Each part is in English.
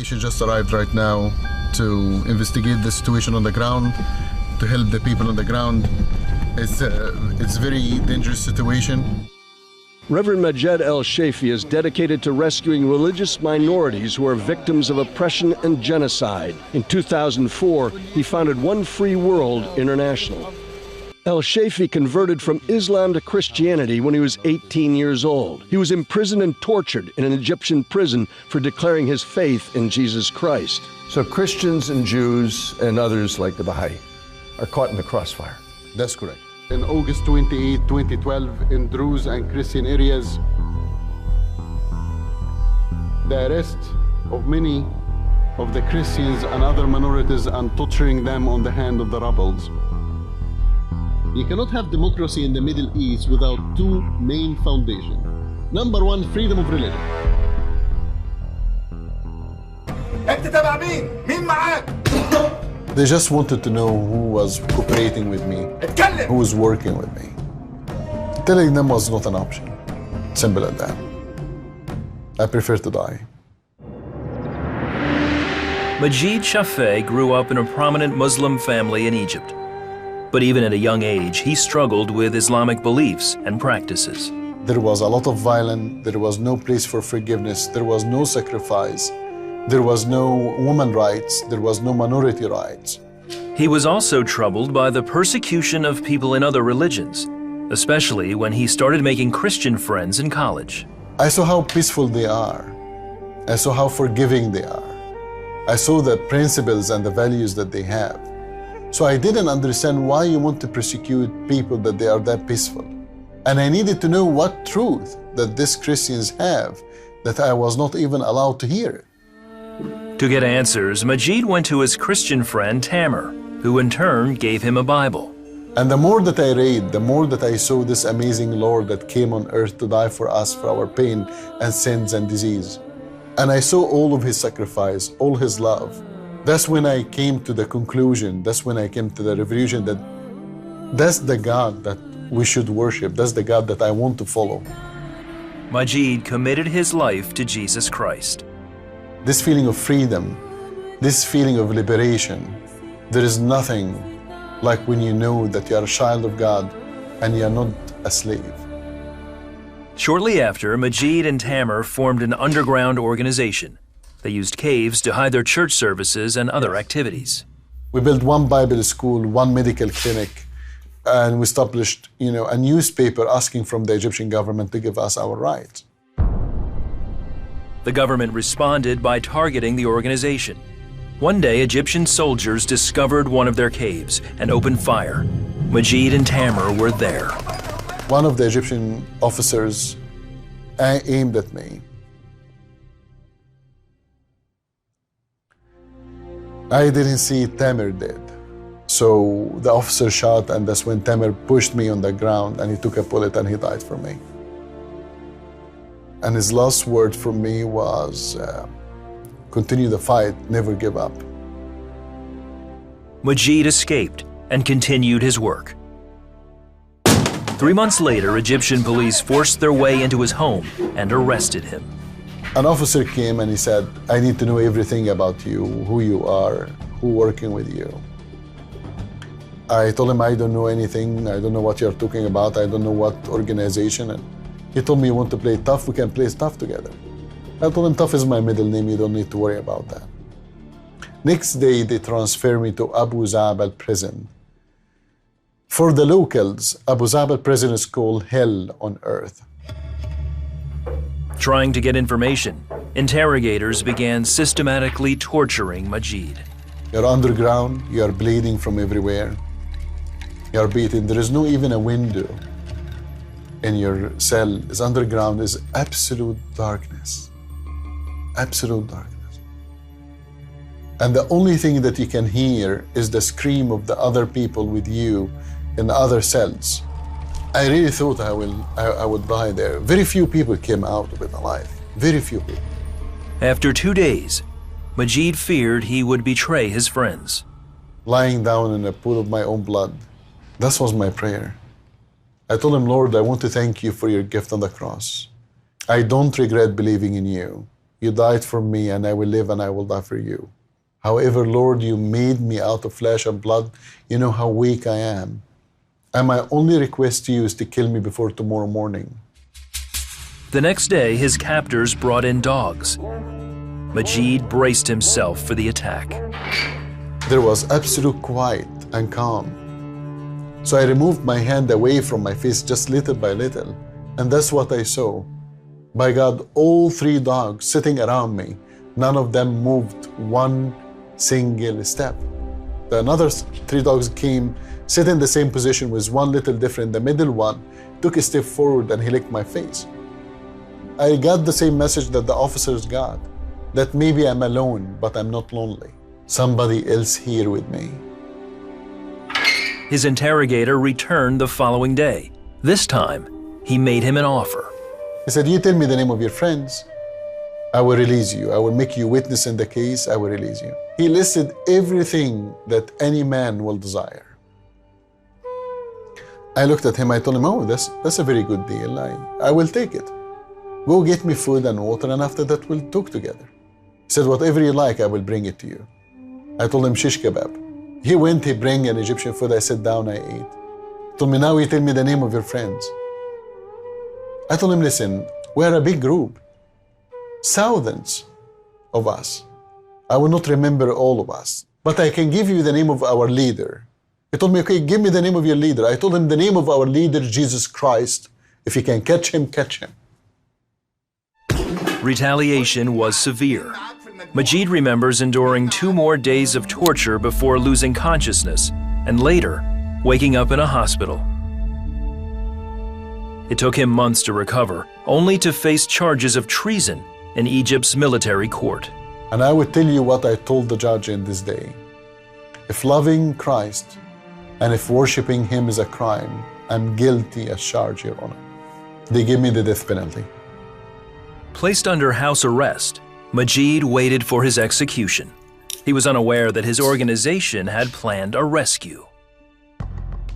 delegation just arrived right now to investigate the situation on the ground, to help the people on the ground. It's a very dangerous situation. Reverend Maajed El-Shafii is dedicated to rescuing religious minorities who are victims of oppression and genocide. In 2004, he founded One Free World International. El-Shafii converted from Islam to Christianity when he was 18 years old. He was imprisoned and tortured in an Egyptian prison for declaring his faith in Jesus Christ. So Christians and Jews and others like the Baha'i are caught in the crossfire. That's correct. In August 28, 2012, in Druze and Christian areas, the arrest of many of the Christians and other minorities and torturing them on the hand of the rebels. You cannot have democracy in the Middle East without two main foundations. Number one, freedom of religion. انت تبع مين؟ مين معاك؟ They just wanted to know who was cooperating with me, who was working with me. Telling them was not an option. Simple as that. I prefer to die. Maajed Shafei grew up in a prominent Muslim family in Egypt. But even at a young age, he struggled with Islamic beliefs and practices. There was a lot of violence. There was no place for forgiveness. There was no sacrifice. There was no woman rights. There was no minority rights. He was also troubled by the persecution of people in other religions, especially when he started making Christian friends in college. I saw how peaceful they are. I saw how forgiving they are. I saw the principles and the values that they have. So I didn't understand why you want to persecute people that they are that peaceful. And I needed to know what truth that these Christians have that I was not even allowed to hear. To get answers, Maajed went to his Christian friend Tamer, who in turn gave him a Bible. And the more that I read, the more that I saw this amazing Lord that came on earth to die for us, for our pain and sins and disease. And I saw all of his sacrifice, all his love. That's when I came to the conclusion, that's when I came to the revelation that that's the God that we should worship. That's the God that I want to follow. Maajed committed his life to Jesus Christ. This feeling of freedom, this feeling of liberation, there is nothing like when you know that you are a child of God and you are not a slave. Shortly after, Maajed and Tamer formed an underground organization. They used caves to hide their church services and other activities. We built one Bible school, one medical clinic, and we established, a newspaper asking from the Egyptian government to give us our rights. The government responded by targeting the organization. One day, Egyptian soldiers discovered one of their caves and opened fire. Maajed and Tamer were there. One of the Egyptian officers aimed at me. I didn't see Tamer dead. So the officer shot, and that's when Tamer pushed me on the ground and he took a bullet and he died for me. And his last word for me was, continue the fight, never give up. Maajed escaped and continued his work. 3 months later, Egyptian police forced their way into his home and arrested him. An officer came and he said, I need to know everything about you, who you are, who working with you. I told him, I don't know anything. I don't know what you're talking about. I don't know what organization. And he told me, you want to play tough? We can play tough together. I told him, tough is my middle name. You don't need to worry about that. Next day, they transferred me to Abu Zabal prison. For the locals, Abu Zabal prison is called hell on earth. Trying to get information, interrogators began systematically torturing Maajed. You're underground, you're bleeding from everywhere. You're beaten. There is no even a window in your cell. It's underground, is absolute darkness. Absolute darkness. And the only thing that you can hear is the scream of the other people with you in the other cells. I really thought I would die there. Very few people came out of it alive. Very few people. After 2 days, Maajed feared he would betray his friends. Lying down in a pool of my own blood, that was my prayer. I told him, Lord, I want to thank you for your gift on the cross. I don't regret believing in you. You died for me, and I will live and I will die for you. However, Lord, you made me out of flesh and blood. You know how weak I am. And my only request to you is to kill me before tomorrow morning. The next day, his captors brought in dogs. Majeed braced himself for the attack. There was absolute quiet and calm. So I removed my hand away from my face just little by little. And that's what I saw. By God, all 3 dogs sitting around me, none of them moved one single step. The another 3 dogs came, sit in the same position with one little different. The middle one took a step forward and he licked my face. I got the same message that the officers got, that maybe I'm alone, but I'm not lonely. Somebody else here with me. His interrogator returned the following day. This time, he made him an offer. He said, you tell me the name of your friends, I will release you. I will make you witness in the case, I will release you. He listed everything that any man will desire. I looked at him, I told him, oh, that's a very good deal. I will take it. Go get me food and water, and after that we'll talk together. He said, whatever you like, I will bring it to you. I told him, shish kebab. He went, he bring an Egyptian food, I sat down, I ate. He told me, now you tell me the name of your friends. I told him, listen, we're a big group. Thousands of us. I will not remember all of us, but I can give you the name of our leader. He told me, okay, give me the name of your leader. I told him the name of our leader, Jesus Christ. If you can catch him, catch him. Retaliation was severe. Majeed remembers enduring 2 more days of torture before losing consciousness, and later, waking up in a hospital. It took him months to recover, only to face charges of treason in Egypt's military court. And I would tell you what I told the judge in this day. If loving Christ and if worshiping him is a crime, I'm guilty as charged, Your Honor. They give me the death penalty. Placed under house arrest, Majeed waited for his execution. He was unaware that his organization had planned a rescue.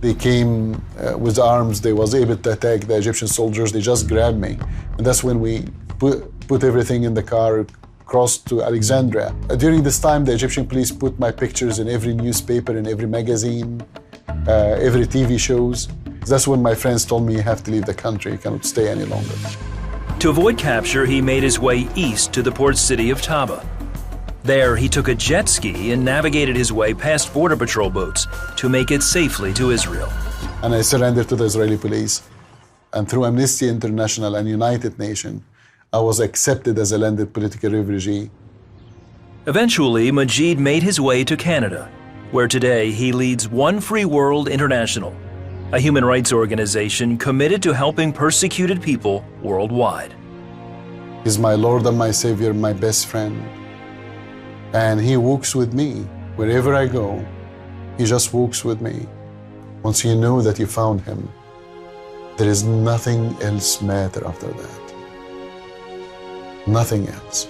They came with arms. They was able to attack the Egyptian soldiers. They just grabbed me. And that's when we put everything in the car, crossed to Alexandria. During this time, the Egyptian police put my pictures in every newspaper, in every magazine, every TV shows. That's when my friends told me, you have to leave the country. You cannot stay any longer. To avoid capture, he made his way east to the port city of Taba. There, he took a jet ski and navigated his way past border patrol boats to make it safely to Israel. And I surrendered to the Israeli police. And through Amnesty International and United Nations, I was accepted as a landed political refugee. Eventually, Majeed made his way to Canada, where today he leads One Free World International, a human rights organization committed to helping persecuted people worldwide. He's my Lord and my Savior, my best friend. And he walks with me wherever I go. He just walks with me. Once you know that you found him, there is nothing else matter after that. Nothing else.